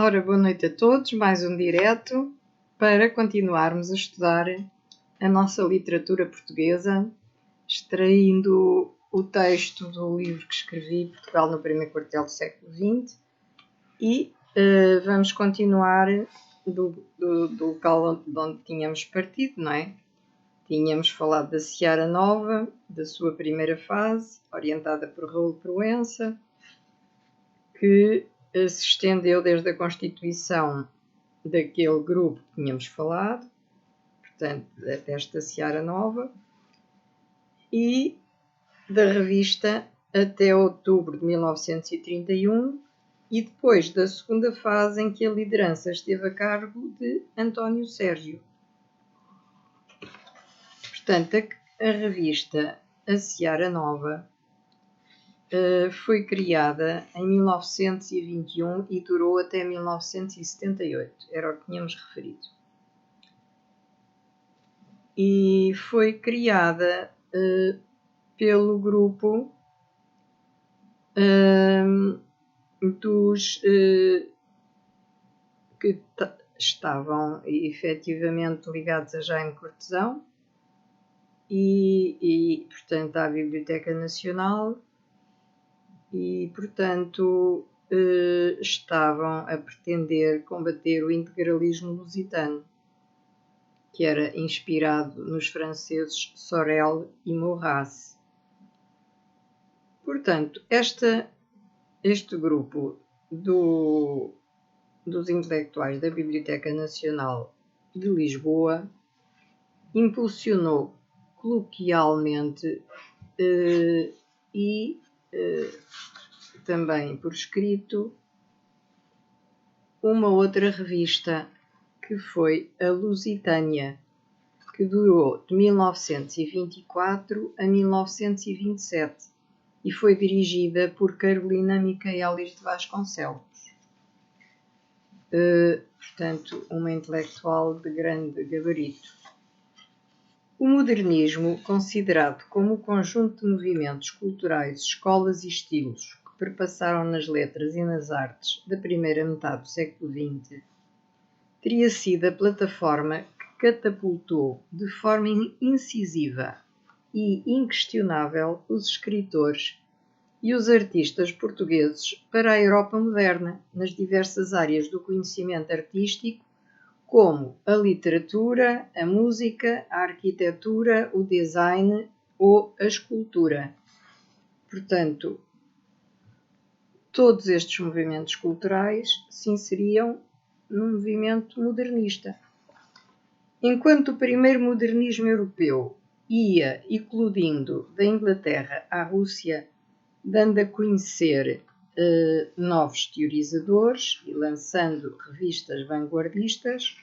Ora, boa noite a todos, mais um direto para continuarmos a estudar a nossa literatura portuguesa, extraindo o texto do livro que escrevi, Portugal no primeiro quartel do século XX, e vamos continuar do local de onde tínhamos partido, não é? Tínhamos falado da Seara Nova, da sua primeira fase, orientada por Raul Proença, que se estendeu desde a constituição daquele grupo que tínhamos falado, portanto, desta Seara Nova, e da revista até outubro de 1931, e depois da segunda fase em que a liderança esteve a cargo de António Sérgio. Portanto, a revista A Seara Nova foi criada em 1921 e durou até 1978, era o que tínhamos referido. E foi criada pelo grupo dos que estavam efetivamente ligados a Jaime Cortesão e, portanto, à Biblioteca Nacional, e, portanto, estavam a pretender combater o integralismo lusitano, que era inspirado nos franceses Sorel e Maurras. Portanto, este grupo dos intelectuais da Biblioteca Nacional de Lisboa impulsionou coloquialmente e também por escrito uma outra revista, que foi a Lusitânia, que durou de 1924 a 1927 e foi dirigida por Carolina Micaelis de Vasconcelos, portanto, uma intelectual de grande gabarito. O modernismo, considerado como o conjunto de movimentos culturais, escolas e estilos que perpassaram nas letras e nas artes da primeira metade do século XX, teria sido a plataforma que catapultou de forma incisiva e inquestionável os escritores e os artistas portugueses para a Europa moderna, nas diversas áreas do conhecimento artístico, como a literatura, a música, a arquitetura, o design ou a escultura. Portanto, todos estes movimentos culturais se inseriam num movimento modernista. Enquanto o primeiro modernismo europeu ia eclodindo da Inglaterra à Rússia, dando a conhecer novos teorizadores e lançando revistas vanguardistas,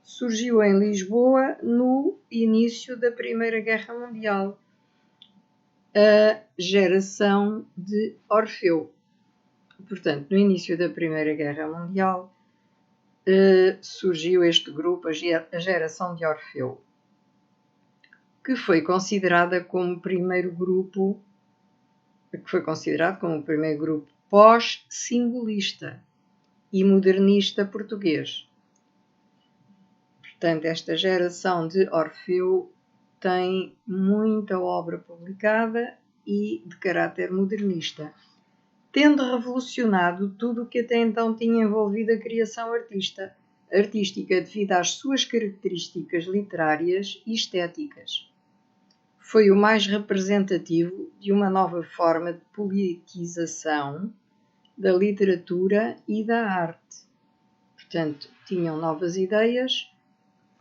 surgiu em Lisboa, no início da Primeira Guerra Mundial, a geração de Orfeu. Portanto, no início da Primeira Guerra Mundial, surgiu este grupo, a geração de Orfeu, que foi considerado como o primeiro grupo pós-simbolista e modernista português. Portanto, esta geração de Orfeu tem muita obra publicada e de caráter modernista, tendo revolucionado tudo o que até então tinha envolvido a criação artística devido às suas características literárias e estéticas. Foi o mais representativo de uma nova forma de politização da literatura e da arte. Portanto, tinham novas ideias,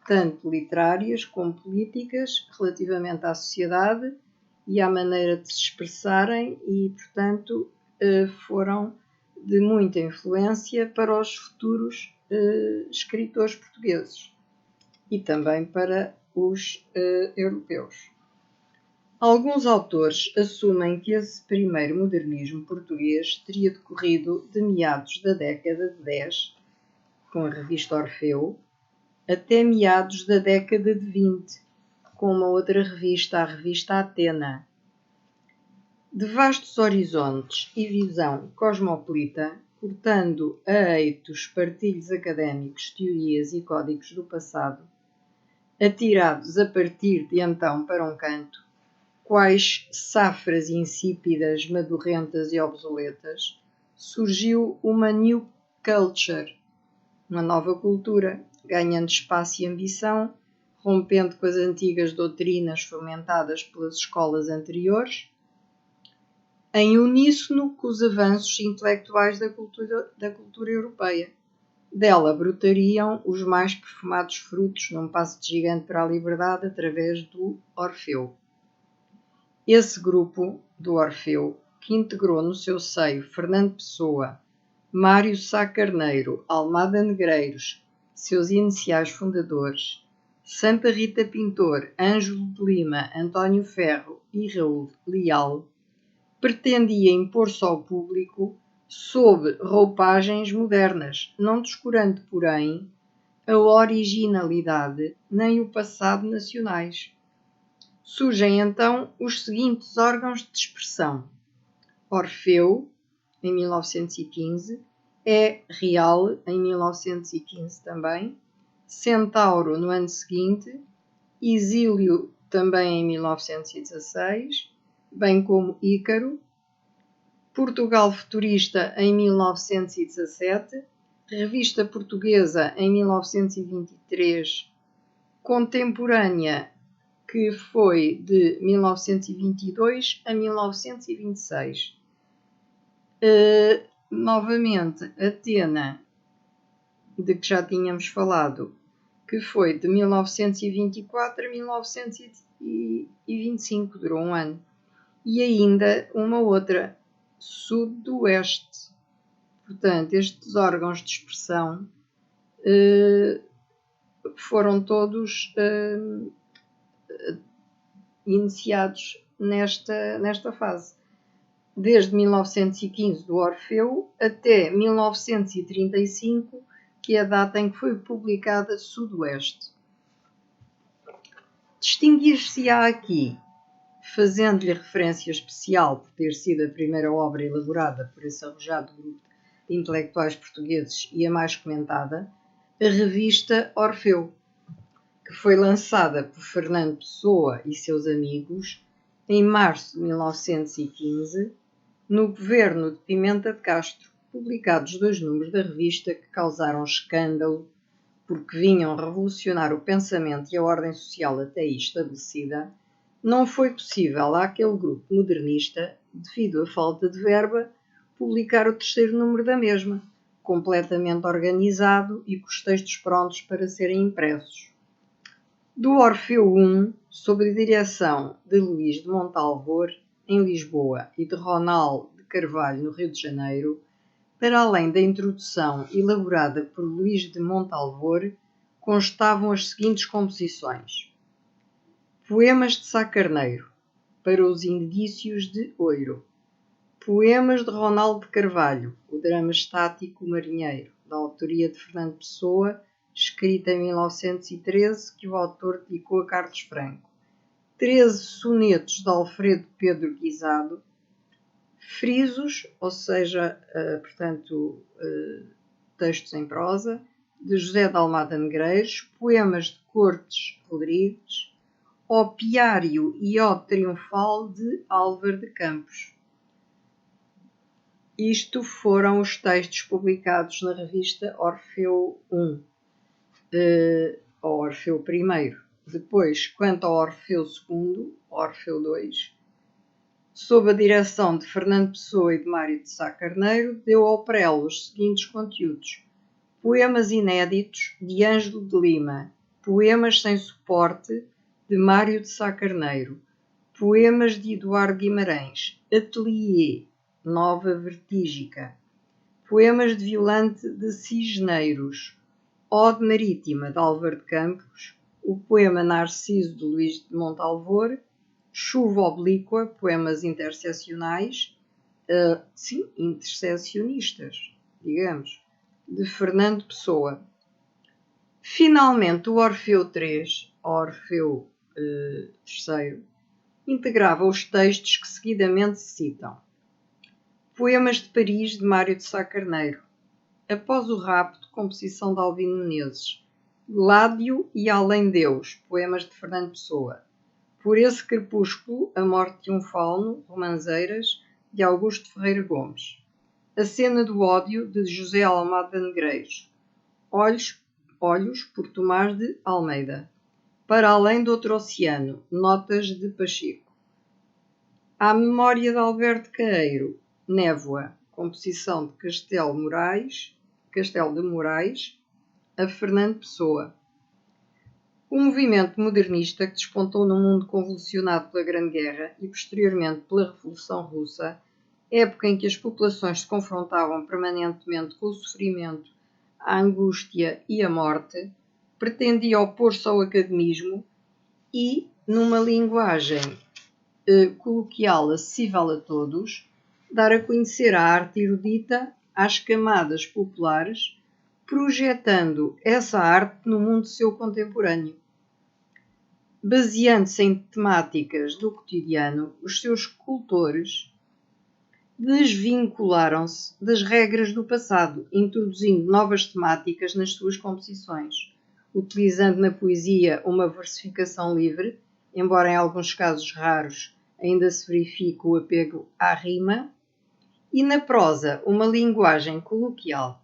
tanto literárias como políticas, relativamente à sociedade e à maneira de se expressarem e, portanto, foram de muita influência para os futuros escritores portugueses e também para os europeus. Alguns autores assumem que esse primeiro modernismo português teria decorrido de meados da década de 10, com a revista Orfeu, até meados da década de 20, com uma outra revista, a revista Atena. De vastos horizontes e visão cosmopolita, portando a eitos partilhos académicos, teorias e códigos do passado, atirados a partir de então para um canto, quais safras insípidas, madurrentas e obsoletas, surgiu uma new culture, uma nova cultura, ganhando espaço e ambição, rompendo com as antigas doutrinas fomentadas pelas escolas anteriores, em uníssono com os avanços intelectuais da cultura europeia. Dela brotariam os mais perfumados frutos num passo de gigante para a liberdade através do Orfeu. Esse grupo do Orfeu, que integrou no seu seio Fernando Pessoa, Mário Sá Carneiro, Almada Negreiros, seus iniciais fundadores, Santa Rita Pintor, Ângelo de Lima, António Ferro e Raul Leal, pretendia impor-se ao público sob roupagens modernas, não descurando, porém, a originalidade nem o passado nacionais. Surgem então os seguintes órgãos de expressão: Orfeu, em 1915, É Real, em 1915 também, Centauro no ano seguinte, Exílio também em 1916, bem como Ícaro, Portugal Futurista em 1917, Revista Portuguesa em 1923, Contemporânea, que foi de 1922 a 1926. Novamente, Atena, de que já tínhamos falado, que foi de 1924 a 1925, durou um ano. E ainda uma outra, Sudoeste. Portanto, estes órgãos de expressão foram todos iniciados nesta fase. Desde 1915 do Orfeu até 1935, que é a data em que foi publicada Sudoeste. Distinguir-se-á aqui, fazendo-lhe referência especial por ter sido a primeira obra elaborada por esse arrojado grupo de intelectuais portugueses e a mais comentada, a revista Orfeu, que foi lançada por Fernando Pessoa e seus amigos em março de 1915, no governo de Pimenta de Castro, publicados 2 números da revista que causaram escândalo porque vinham revolucionar o pensamento e a ordem social até aí estabelecida. Não foi possível àquele grupo modernista, devido à falta de verba, publicar o 3º número da mesma, completamente organizado e com os textos prontos para serem impressos. Do Orfeu I, sob a direção de Luís de Montalvor, em Lisboa, e de Ronaldo de Carvalho, no Rio de Janeiro, para além da introdução elaborada por Luís de Montalvor, constavam as seguintes composições: Poemas de Sá Carneiro, para os indícios de Oiro. Poemas de Ronaldo de Carvalho, o drama estático Marinheiro, da autoria de Fernando Pessoa, escrita em 1913, que o autor dedicou a Carlos Franco. 13 sonetos de Alfredo Pedro Guisado, frisos, ou seja, textos em prosa, de José de Almada Negreiros, poemas de Cortes Rodrigues, Opiário e Ode Triunfal de Álvaro de Campos. Isto foram os textos publicados na revista Orfeu I, ou Orfeu I. Depois, quanto ao Orfeu II, Orfeu II, sob a direção de Fernando Pessoa e de Mário de Sá Carneiro, deu ao prelo os seguintes conteúdos: Poemas inéditos, de Ângelo de Lima, Poemas sem suporte, de Mário de Sá Carneiro, Poemas de Eduardo Guimarães, Atelier, Nova Vertígica, Poemas de Violante de Cisneiros, Ode Marítima, de Álvaro de Campos, o poema Narciso, de Luís de Montalvor, Chuva Oblíqua, poemas interseccionais, interseccionistas, digamos, de Fernando Pessoa. Finalmente, o Orfeu III, Orfeu III, integrava os textos que seguidamente se citam: Poemas de Paris, de Mário de Sá Carneiro. Após o rapto, composição de Albino Menezes. Gládio e Além Deus, poemas de Fernando Pessoa. Por esse crepúsculo, a morte de um fauno, romanzeiras, de Augusto Ferreira Gomes. A cena do ódio, de José Almada Negreiros. Olhos, por Tomás de Almeida. Para além do outro oceano, notas de Pacheco. À memória de Alberto Caeiro, Névoa, composição de Castelo de Moraes, a Fernando Pessoa. O movimento modernista que despontou num mundo convulsionado pela Grande Guerra e posteriormente pela Revolução Russa, época em que as populações se confrontavam permanentemente com o sofrimento, a angústia e a morte, pretendia opor-se ao academismo e, numa linguagem coloquial acessível a todos, dar a conhecer a arte erudita às camadas populares, projetando essa arte no mundo seu contemporâneo. Baseando-se em temáticas do cotidiano, os seus escultores desvincularam-se das regras do passado, introduzindo novas temáticas nas suas composições, utilizando na poesia uma versificação livre, embora em alguns casos raros ainda se verifique o apego à rima, e na prosa uma linguagem coloquial.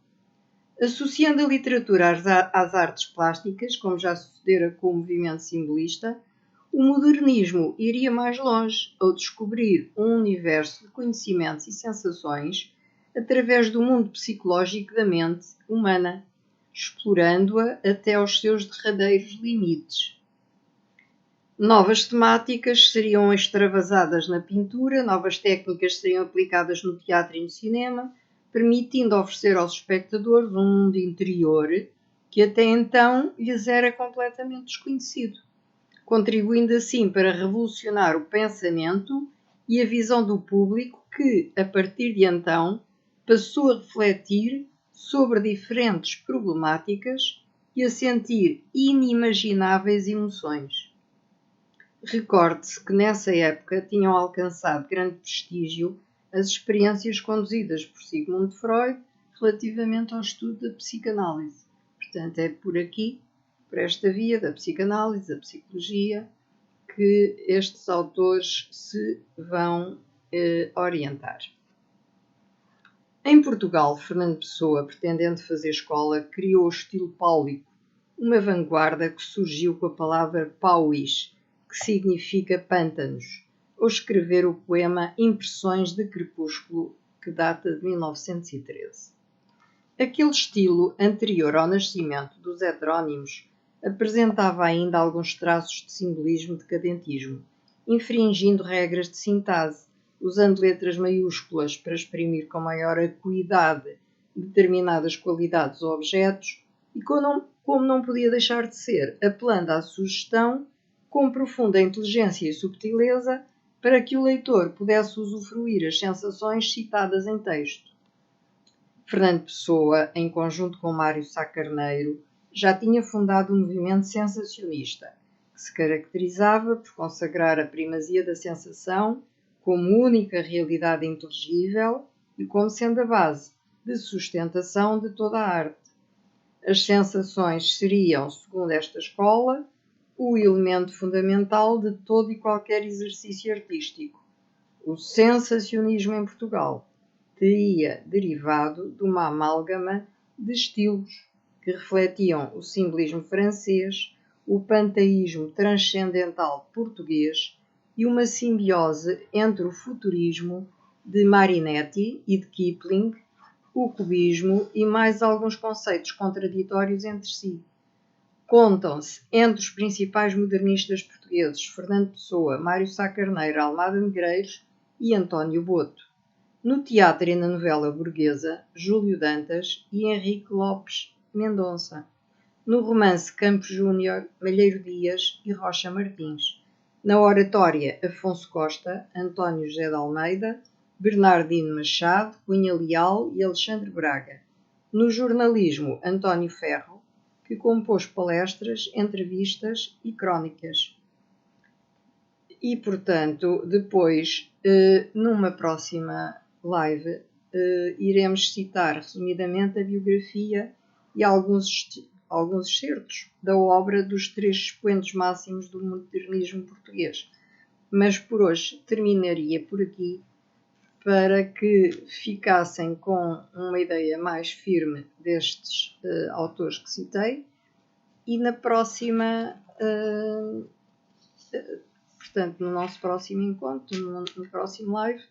Associando a literatura às artes plásticas, como já sucedera com o movimento simbolista, o modernismo iria mais longe ao descobrir um universo de conhecimentos e sensações através do mundo psicológico da mente humana, explorando-a até aos seus derradeiros limites. Novas temáticas seriam extravasadas na pintura, novas técnicas seriam aplicadas no teatro e no cinema, permitindo oferecer aos espectadores um mundo interior que até então lhes era completamente desconhecido, contribuindo assim para revolucionar o pensamento e a visão do público que, a partir de então, passou a refletir sobre diferentes problemáticas e a sentir inimagináveis emoções. Recorde-se que nessa época tinham alcançado grande prestígio as experiências conduzidas por Sigmund Freud relativamente ao estudo da psicanálise. Portanto, é por aqui, por esta via da psicanálise, da psicologia, que estes autores se vão orientar. Em Portugal, Fernando Pessoa, pretendendo fazer escola, criou o estilo páulico, uma vanguarda que surgiu com a palavra pauis, que significa pântanos, ou escrever o poema Impressões de Crepúsculo, que data de 1913. Aquele estilo, anterior ao nascimento dos heterónimos, apresentava ainda alguns traços de simbolismo decadentismo, infringindo regras de sintase, usando letras maiúsculas para exprimir com maior acuidade determinadas qualidades ou objetos, e como não podia deixar de ser, apelando à sugestão com profunda inteligência e subtileza para que o leitor pudesse usufruir as sensações citadas em texto. Fernando Pessoa, em conjunto com Mário Sá Carneiro, já tinha fundado um movimento sensacionista, que se caracterizava por consagrar a primazia da sensação como única realidade inteligível e como sendo a base de sustentação de toda a arte. As sensações seriam, segundo esta escola, o elemento fundamental de todo e qualquer exercício artístico. O sensacionismo em Portugal teria derivado de uma amálgama de estilos que refletiam o simbolismo francês, o panteísmo transcendental português e uma simbiose entre o futurismo de Marinetti e de Kipling, o cubismo e mais alguns conceitos contraditórios entre si. Contam-se entre os principais modernistas portugueses Fernando Pessoa, Mário Sá Carneiro, Almada Negreiros e António Boto. No teatro e na novela burguesa, Júlio Dantas e Henrique Lopes Mendonça. No romance Campos Júnior, Malheiro Dias e Rocha Martins. Na oratória, Afonso Costa, António José de Almeida, Bernardino Machado, Cunha Leal e Alexandre Braga. No jornalismo, António Ferro, que compôs palestras, entrevistas e crónicas. E, portanto, depois, numa próxima live iremos citar resumidamente a biografia e alguns excertos da obra dos 3 expoentes máximos do modernismo português. Mas por hoje terminaria por aqui, para que ficassem com uma ideia mais firme destes autores que citei, e na próxima, portanto, no nosso próximo encontro, no próximo live,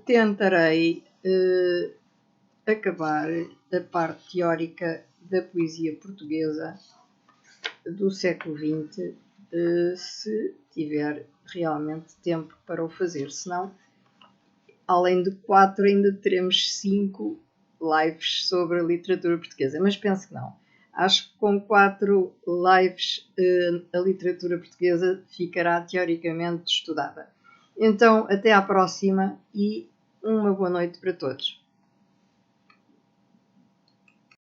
tentarei acabar a parte teórica da poesia portuguesa do século XX, se tiver realmente tempo para o fazer. Senão, além de 4, ainda teremos 5 lives sobre a literatura portuguesa, mas penso que não. Acho que com 4 lives a literatura portuguesa ficará teoricamente estudada. Então, até à próxima e uma boa noite para todos.